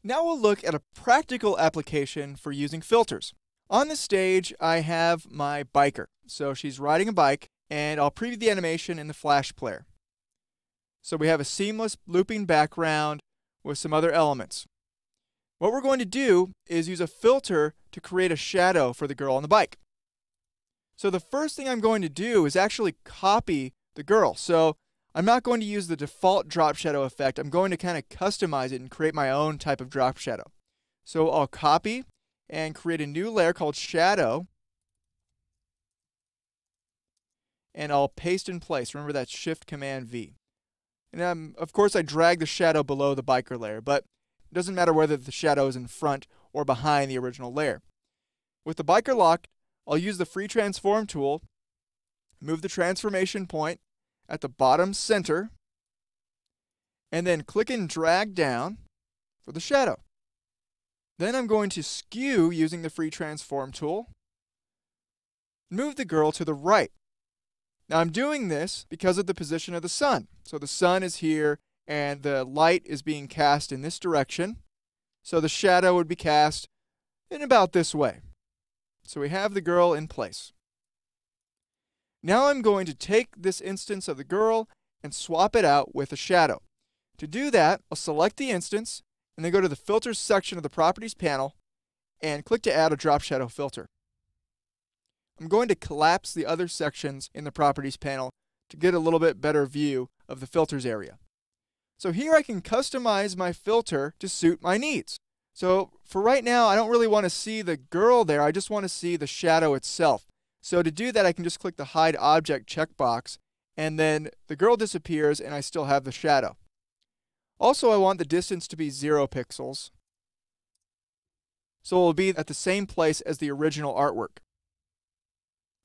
Now we'll look at a practical application for using filters. On this stage, I have my biker. So she's riding a bike, and I'll preview the animation in the Flash player. So we have a seamless looping background with some other elements. What we're going to do is use a filter to create a shadow for the girl on the bike. So the first thing I'm going to do is actually copy the girl. So I'm not going to use the default drop shadow effect. I'm going to kind of customize it and create my own type of drop shadow. So I'll copy and create a new layer called shadow. And I'll paste in place. Remember that Shift Command V. And of course I drag the shadow below the biker layer, but it doesn't matter whether the shadow is in front or behind the original layer. With the biker locked, I'll use the free transform tool, move the transformation point at the bottom center, and then click and drag down for the shadow. Then I'm going to skew using the free transform tool, move the girl to the right. Now I'm doing this because of the position of the sun. So the sun is here and the light is being cast in this direction. So the shadow would be cast in about this way. So we have the girl in place. Now I'm going to take this instance of the girl and swap it out with a shadow. To do that, I'll select the instance and then go to the Filters section of the Properties panel and click to add a drop shadow filter. I'm going to collapse the other sections in the Properties panel to get a little bit better view of the filters area. So here I can customize my filter to suit my needs. So for right now, I don't really want to see the girl there. I just want to see the shadow itself. So to do that, I can just click the Hide Object checkbox, and then the girl disappears and I still have the shadow. Also, I want the distance to be 0 pixels. So it will be at the same place as the original artwork.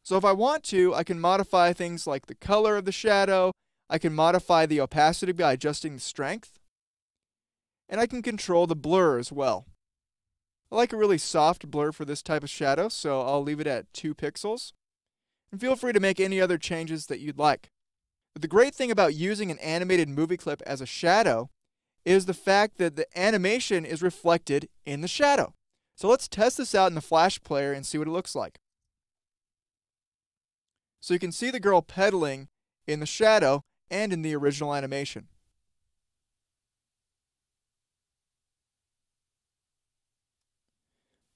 So if I want to, I can modify things like the color of the shadow, I can modify the opacity by adjusting the strength, and I can control the blur as well. I like a really soft blur for this type of shadow, so I'll leave it at 2 pixels. And feel free to make any other changes that you'd like. But the great thing about using an animated movie clip as a shadow is the fact that the animation is reflected in the shadow. So let's test this out in the Flash player and see what it looks like. So you can see the girl pedaling in the shadow and in the original animation.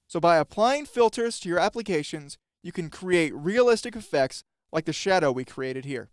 So by applying filters to your applications, you can create realistic effects like the shadow we created here.